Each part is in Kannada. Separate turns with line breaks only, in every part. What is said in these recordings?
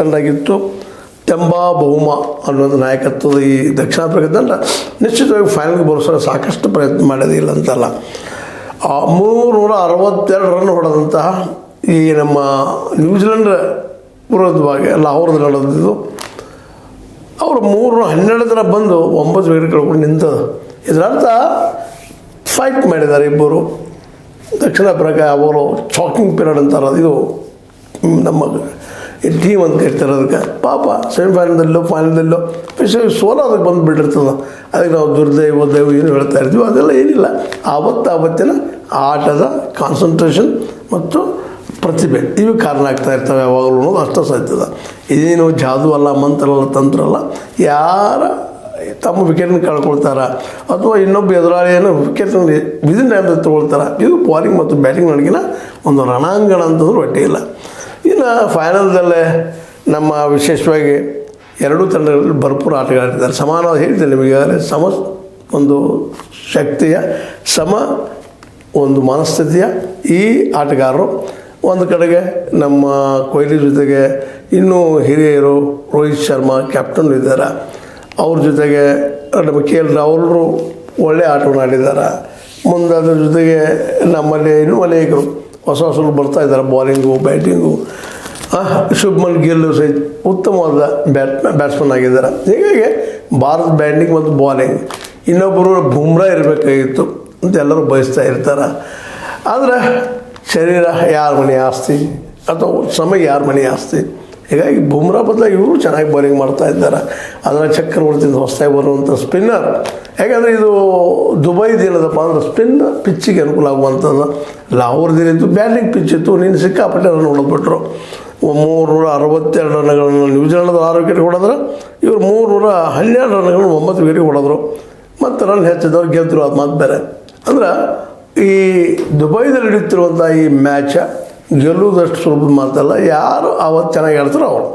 ತಂಡಾಗಿತ್ತು. ತೆಂಬಾ ಬಹುಮ ಅನ್ನೋದು ನಾಯಕತ್ವದ ಈ ದಕ್ಷಿಣ ಆಫ್ರಿಕಾ ತಂಡ ನಿಶ್ಚಿತವಾಗಿ ಫೈನಲ್ಗೆ ಬರೋಸಲು ಸಾಕಷ್ಟು ಪ್ರಯತ್ನ ಮಾಡೋದೇ ಇಲ್ಲ ಅಂತಲ್ಲ. 362 ರನ್ ಹೊಡೆದಂತಹ ಈ ನಮ್ಮ ನ್ಯೂಜಿಲೆಂಡ್ ವಿರುದ್ಧವಾಗಿ ಲಾಹೋರ್ದಲ್ಲಿ ನಡೆದಿದ್ದು. ಅವರು 312 ದಿನ ಬಂದು 9 ವಿಕೆಟ್ ಕಳ್ಕೊಂಡು ನಿಂತದ್ದು. ಇದರರ್ಥ ಫೈಟ್ ಮಾಡಿದ್ದಾರೆ ಇಬ್ಬರು. ದಕ್ಷಿಣ ಆಫ್ರಿಕಾ ಅವರು ಚಾಕಿಂಗ್ ಪೀರಿಯಡ್ ಅಂತಾರೆ, ಇದು ನಮ್ಮ ಟೀಮ್ ಅಂತ ಕರಿತಾರೆ. ಅದಕ್ಕೆ ಪಾಪ ಸೆಮಿಫೈನಲ್ದಲ್ಲೋ ಫೈನಲ್ದಲ್ಲೋ ಸ್ಪೆಷಲಿ ಸೋಲ ಅದಕ್ಕೆ ಬಂದು ಬಿಟ್ಟಿರ್ತದೆ. ಅದಕ್ಕೆ ನಾವು ದುರ್ದೈವ ದೈವ ಏನು ಹೇಳ್ತಾ ಇರ್ತೀವಿ, ಅದೆಲ್ಲ ಏನಿಲ್ಲ. ಆವತ್ತಿನ ಆಟದ ಕಾನ್ಸಂಟ್ರೇಷನ್ ಮತ್ತು ಪ್ರತಿಭೆ ಇವು ಕಾರಣ ಆಗ್ತಾ ಇರ್ತವೆ ಯಾವಾಗಲೂ ಅನ್ನೋದು ಅಷ್ಟು ಸಾಧ್ಯದ. ಇದೇನು ಜಾದು ಅಲ್ಲ, ಮಂತ್ರ ಅಲ್ಲ, ತಂತ್ರ ಅಲ್ಲ. ಯಾರ ತಮ್ಮ ವಿಕೆಟ್ನ ಕಳ್ಕೊಳ್ತಾರ ಅಥವಾ ಇನ್ನೊಬ್ಬ ಎದುರಾಳಿಯನ್ನು ವಿಕೆಟ್ನ ವಿದಿನ್ ಟೈಮ್ದಲ್ಲಿ ತೊಗೊಳ್ತಾರೆ. ಇದು ಬಾಲಿಂಗ್ ಮತ್ತು ಬ್ಯಾಟಿಂಗ್ ನಡುಗಿನ ಒಂದು ರಣಾಂಗಣ ಅಂತಂದ್ರೆ ಒಟ್ಟೆ ಇಲ್ಲ. ಇನ್ನು ಫೈನಲ್ದಲ್ಲೇ ನಮ್ಮ ವಿಶೇಷವಾಗಿ ಎರಡೂ ತಂಡಗಳಲ್ಲಿ ಭರ್ಪೂರ ಆಟಗಾಡಿದ್ದಾರೆ. ಸಮಾನವಾಗಿ ಹೇಳ್ತೀನಿ ನಿಮಗೆ, ಒಂದು ಶಕ್ತಿಯ ಒಂದು ಮನಸ್ಥಿತಿಯ ಈ ಆಟಗಾರರು. ಒಂದು ಕಡೆಗೆ ನಮ್ಮ ಕೊಹ್ಲಿ ಜೊತೆಗೆ ಇನ್ನೂ ಹಿರಿಯರು ರೋಹಿತ್ ಶರ್ಮಾ ಕ್ಯಾಪ್ಟನ್ ಇದ್ದಾರೆ. ಅವ್ರ ಜೊತೆಗೆ ನಮ್ಮ KL ರಾಹುಲ್ರು ಒಳ್ಳೆಯ ಆಟವನ್ನು ಆಡಿದ್ದಾರೆ. ಮುಂದೆ ಅದ್ರ ಜೊತೆಗೆ ನಮ್ಮಲ್ಲಿ ಇನ್ನೂ ಅನೇಕರು ಹೊಸರು ಬರ್ತಾಯಿದ್ದಾರೆ ಬಾಲಿಂಗು ಬ್ಯಾಟಿಂಗು. ಶುಭ್ಮನ್ ಗಿಲ್ ಸಹಿತ ಉತ್ತಮವಾದ ಬ್ಯಾಟ್ಸ್ಮನ್ ಆಗಿದ್ದಾರೆ. ಹೀಗಾಗಿ ಭಾರತ ಬ್ಯಾಟಿಂಗ್ ಮತ್ತು ಬಾಲಿಂಗ್ ಇನ್ನೊಬ್ಬರು ಬುಮ್ರಾ ಇರಬೇಕಾಗಿತ್ತು ಅಂತ ಎಲ್ಲರೂ ಬಯಸ್ತಾ ಇರ್ತಾರೆ. ಆದರೆ ಶರೀರ ಯಾರ ಮನೆ ಆಸ್ತಿ ಅಥವಾ ಸಮಯ ಯಾರ ಮನೆ ಆಸ್ತಿ. ಹೀಗಾಗಿ ಬುಮ್ರಾ ಬದಲಾಗಿ ಇವರು ಚೆನ್ನಾಗಿ ಬಾಲಿಂಗ್ ಮಾಡ್ತಾ ಇದ್ದಾರೆ. ಅದರ ಚಕ್ರವರ್ತಿಯಿಂದ ಹೊಸದಾಗಿ ಬರುವಂಥ ಸ್ಪಿನ್ನರ್. ಯಾಕಂದರೆ ಇದು ದುಬೈದು ಏನದಪ್ಪ ಅಂದ್ರೆ ಸ್ಪಿನ್ ಪಿಚ್ಚಿಗೆ ಅನುಕೂಲ ಆಗುವಂಥದ್ದು. ಲಾಹೋರ್ದಿತ್ತು ಬ್ಯಾಟಿಂಗ್ ಪಿಚ್ ಇತ್ತು, ನೀನು ಸಿಕ್ಕಾಪಟ್ಟೆ ರನ್ ಹೊಡೆದ್ಬಿಟ್ರು. 362 ರನ್ಗಳನ್ನು ನ್ಯೂಜಿಲೆಂಡ್ದು 6 ವಿಕೆಟ್ ಹೊಡೆದ್ರೆ, ಇವರು 312 ರನ್ಗಳನ್ನು 9 ವಿಕೆಟ್ ಹೊಡೆದ್ರು. ಮತ್ತು ರನ್ ಹೆಚ್ಚಿದವ್ರು ಗೆದ್ದರು. ಅದು ಮಾತು ಬೇರೆ. ಅಂದ್ರೆ ಈ ದುಬೈದಲ್ಲಿ ನಡೀತಿರುವಂಥ ಈ ಮ್ಯಾಚ ಗೆಲ್ಲುವುದಷ್ಟು ಸುಲಭ ಮಾತಲ್ಲ. ಯಾರು ಆವತ್ತು ಚೆನ್ನಾಗಿ ಆಡ್ತಾರೋ ಅವರು.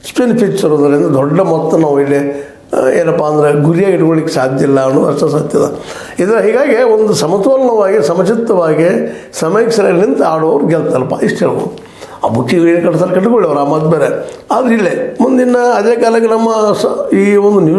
ಸ್ಪಿನ್ ಪಿಚ್ ಇರೋದ್ರಿಂದ ದೊಡ್ಡ ಮೊತ್ತ ನಾವು ಇಲ್ಲಿ ಏನಪ್ಪ ಅಂದರೆ ಗುರಿಯಾಗಿ ಇಟ್ಕೊಳ್ಳಿಕ್ಕೆ ಸಾಧ್ಯ ಇಲ್ಲ ಅನ್ನೋದು ಅಷ್ಟು ಸತ್ಯದ. ಹೀಗಾಗಿ ಒಂದು ಸಮತೋಲನವಾಗಿ ಸಮಚಿತ್ತವಾಗಿ ಸಮಯಕ್ಕೆ ಸರಿಯಾಗಿ ನಿಂತು ಆಡೋರು ಗೆಲ್ತಲ್ಲಪ್ಪ, ಇಷ್ಟು ಹೇಳ್ಬೋದು. ಆ ಬುಕ್ಕಿ ಏನು ಕಟ್ತಾರೆ ಕಟ್ಕೊಳ್ಳಿ ಅವ್ರು, ಆ ಮಾತು ಬೇರೆ. ಆದರೆ ಇಲ್ಲೇ ಮುಂದಿನ ಅದೇ ಕಾಲಕ್ಕೆ ನಮ್ಮ ಈ ಒಂದು ನ್ಯೂಸ್